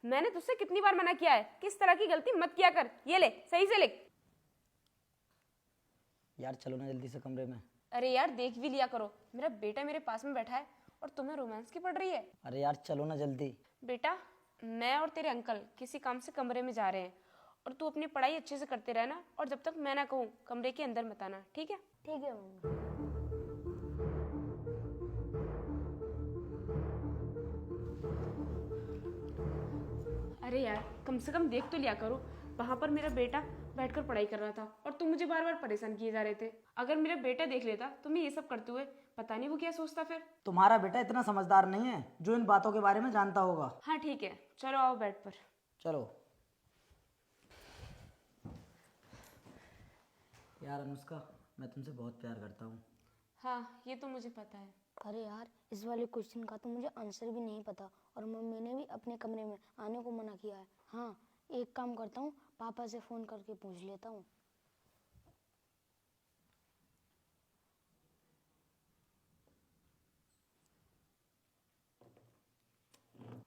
मैंने तुझसे कितनी बार मना किया है कि इस तरह की गलती मत किया कर। ये ले, सही से लिख। यार चलो ना जल्दी से कमरे में। अरे यार देख भी लिया करो, मेरा बेटा मेरे पास में बैठा है और तुम्हें रोमांस की पड़ रही है। अरे यार चलो ना जल्दी। बेटा, मैं और तेरे अंकल किसी काम से कमरे में जा रहे हैं और तू अपनी पढ़ाई अच्छे से करते रहना, और जब तक मैं ना कहूँ कमरे के अंदर मत आना, ठीक है? ठीक है मम्मी। अरे यार कम से कम देख तो लिया करो, वहां पर मेरा बेटा बैठकर पढ़ाई कर रहा था और तुम मुझे बार बार परेशान किए जा रहे थे। अगर मेरा बेटा देख लेता तुम्हें ये सब करते हुए, पता नहीं वो क्या सोचता फिर। तुम्हारा बेटा इतना समझदार नहीं है जो इन बातों के बारे में जानता होगा। हाँ ठीक है, चलो आओ बेड पर। चलो। यार अनुष्का, मैं तुमसे बहुत प्यार करता हूँ। हाँ ये तो मुझे पता है। अरे यार इस वाले क्वेश्चन का तो मुझे आंसर भी नहीं पता, और मम्मी ने भी अपने कमरे में आने को मना किया है। हाँ एक काम करता हूँ, पापा से फ़ोन करके पूछ लेता हूँ।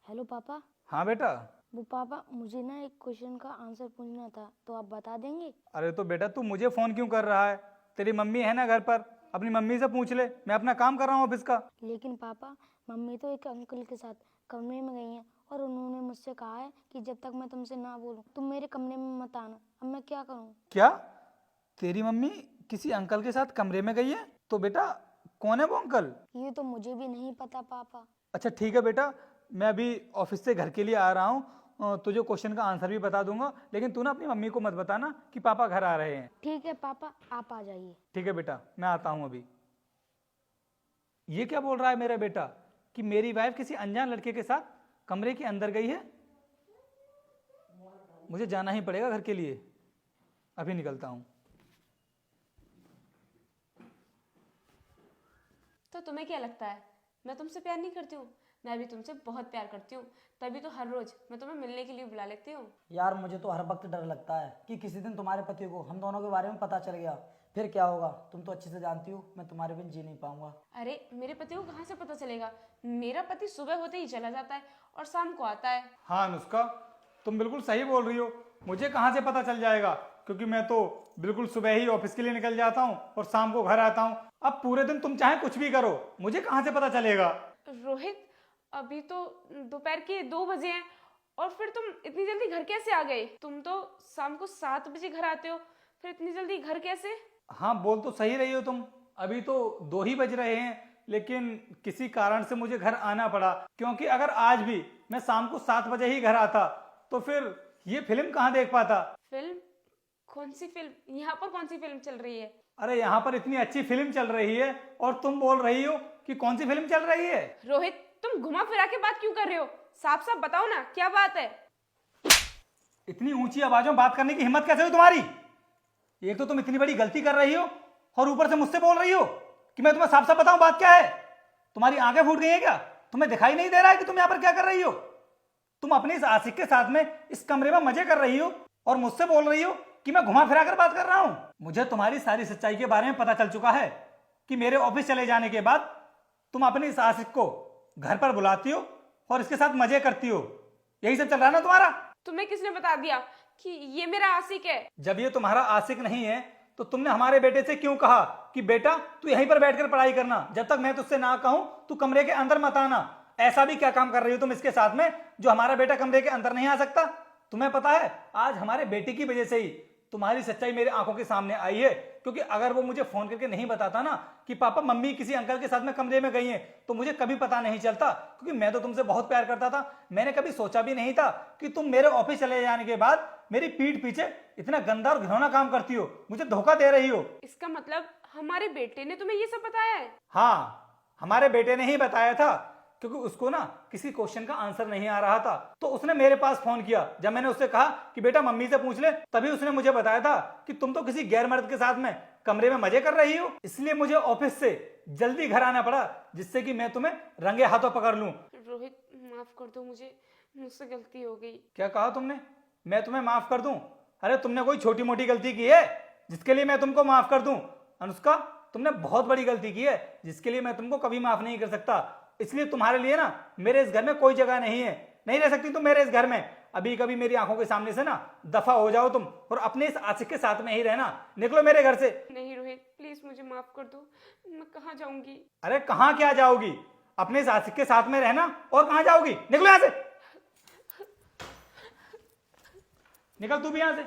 हेलो पापा। हाँ बेटा। वो पापा, मुझे ना एक क्वेश्चन का आंसर पूछना था, तो आप बता देंगे? अरे तो बेटा तू मुझे फोन क्यों कर रहा है? तेरी मम्मी है ना घर पर, अपनी मम्मी से पूछ ले, मैं अपना काम कर रहा हूँ ऑफिस का। लेकिन पापा, मम्मी तो एक अंकल के साथ कमरे में गई हैं और उन्होंने मुझसे कहा है कि जब तक मैं तुमसे ना बोलूं तुम मेरे कमरे में मत आना। अब मैं क्या करूं? क्या? तेरी मम्मी किसी अंकल के साथ कमरे में गई है? तो बेटा कौन है वो अंकल? ये तो मुझे भी नहीं पता पापा। अच्छा ठीक है बेटा, मैं अभी ऑफिस से घर के लिए आ रहा हूँ, तुझे क्वेश्चन का आंसर भी बता दूंगा, लेकिन तू ना अपनी मम्मी को मत बताना कि पापा घर आ रहे हैं। ठीक है पापा, आप आ जाइए। ठीक है बेटा, मैं आता हूँ अभी। ये क्या बोल रहा है मेरा बेटा कि मेरी वाइफ किसी अनजान लड़के के साथ कमरे के अंदर गई है? मुझे जाना ही पड़ेगा घर के लिए, अभी निकलता हूँ। तो तुम्हें क्या लगता है मैं तुमसे प्यार नहीं करती हूँ? मैं भी तुमसे बहुत प्यार करती हूँ, तभी तो हर रोज मैं तुम्हें मिलने के लिए बुला लेती हूँ। यार मुझे तो हर वक्त डर लगता है कि किसी दिन तुम्हारे पति को हम दोनों के बारे में पता चल गया, फिर क्या होगा? तुम तो अच्छे से जानती हो मैं तुम्हारे बिन जी नहीं पाऊंगा। अरे मेरे पति को कहाँ से पता चलेगा? मेरा पति सुबह होते ही चला जाता है और शाम को आता है। हाँ अनुष्का, तुम बिल्कुल सही बोल रही हो। मुझे कहाँ से पता चल जाएगा, क्योंकि मैं तो बिल्कुल सुबह ही ऑफिस के लिए निकल जाता हूँ और शाम को घर आता हूँ। अब पूरे दिन तुम चाहे कुछ भी करो, मुझे कहाँ से पता चलेगा? रोहित, अभी तो दोपहर के 2 बजे हैं और फिर तुम इतनी जल्दी घर कैसे आ गए? तुम तो शाम को 7 बजे घर आते हो, फिर इतनी जल्दी घर कैसे? हाँ बोल तो सही रही हो तुम, अभी तो 2 ही बज रहे हैं, लेकिन किसी कारण से मुझे घर आना पड़ा, क्योंकि अगर आज भी मैं शाम को 7 बजे ही घर आता तो फिर ये फिल्म कहाँ देख पाता। फिल्म? कौन सी फिल्म? यहाँ पर कौन सी फिल्म चल रही है? अरे यहाँ पर इतनी अच्छी फिल्म चल रही है और तुम बोल रही हो कि कौन सी फिल्म चल रही है? रोहित, तुम घुमा फिरा के बात क्यों कर रहे हो? साफ साफ बताओ ना, क्या बात है? इतनी ऊंची आवाजों में बात करने की हिम्मत कैसे हुई तुम्हारी? एक तो तुम इतनी बड़ी गलती कर रही हो और ऊपर से मुझसे बोल रही हो कि मैं तुम्हें साफ साफ बताऊं बात क्या है। तुम्हारी आंखें फूट गई है क्या? तुम्हें दिखाई नहीं दे रहा है कि तुम यहाँ पर क्या कर रही हो? तुम अपने इस आशिक के साथ में इस कमरे में मजे कर रही हो और मुझसे बोल रही हो कि मैं घुमा फिरा कर बात कर रहा हूं। मुझे तुम्हारी सारी सच्चाई के बारे में पता चल चुका है कि मेरे ऑफिस चले जाने के बाद तुम अपने इस आशिक को घर पर बुलाती हो और इसके साथ मजे करती हो। यही सब चल रहा है ना तुम्हारा? तुम्हें किसने बता दिया कि ये मेरा आशिक है? जब ये तुम्हारा आशिक नहीं है तो तुमने हमारे बेटे से क्यों कहा कि बेटा तू यहीं पर बैठकर पढ़ाई करना, जब तक मैं तुझसे ना कहूं तू कमरे के अंदर मत आना? ऐसा भी क्या काम कर रही हो तुम इसके साथ में जो हमारा बेटा कमरे के अंदर नहीं आ सकता? तुम्हें पता है आज हमारे बेटे की वजह से ही तुम्हारी सच्चाई मेरे आंखों के सामने आई है, क्योंकि अगर वो मुझे फोन करके नहीं बताता ना कि पापा मम्मी किसी अंकल के साथ में कमरे में गई हैं, तो मुझे कभी पता नहीं चलता, क्योंकि मैं तो तुमसे बहुत प्यार करता था। मैंने कभी सोचा भी नहीं था कि तुम मेरे ऑफिस चले जाने के बाद मेरी पीठ पीछे इतना गंदा और घिनौना काम करती हो, मुझे धोखा दे रही हो। इसका मतलब हमारे बेटे ने तुम्हें ये सब बताया है? हाँ, हमारे बेटे ने ही बताया था, क्योंकि उसको ना किसी क्वेश्चन का आंसर नहीं आ रहा था, तो उसने मेरे पास फोन किया। जब मैंने उससे कहा कि बेटा मम्मी से पूछ ले, तभी उसने मुझे बताया था कि तुम तो किसी गैर मर्द के साथ में कमरे में मजे कर रही हो। इसलिए मुझे ऑफिस से जल्दी घर आना पड़ा, जिससे कि मैं तुम्हें रंगे हाथों पकड़ लूं। रोहित माफ कर दो मुझे, मुझसे गलती हो गई। क्या कहा तुमने? मैं तुम्हें माफ कर दूं? अरे तुमने कोई छोटी मोटी गलती की है जिसके लिए मैं तुमको माफ कर दूं? अनुष्का, तुमने बहुत बड़ी गलती की है जिसके लिए मैं तुमको कभी माफ नहीं कर सकता। इसलिए तुम्हारे लिए ना मेरे इस घर में कोई जगह नहीं है, नहीं रह सकती तुम मेरे इस घर में। अभी कभी मेरी आंखों के सामने से ना दफा हो जाओ तुम, और अपने इस आशिक के साथ में ही रहना। निकलो मेरे घर से। नहीं रोहित, प्लीज मुझे माफ कर दो। मैं कहाँ जाऊंगी? अरे कहाँ क्या जाओगी? अपने इस आशिक के साथ में रहना, और कहाँ जाओगी? निकलो यहां से, निकल तू भी यहां से।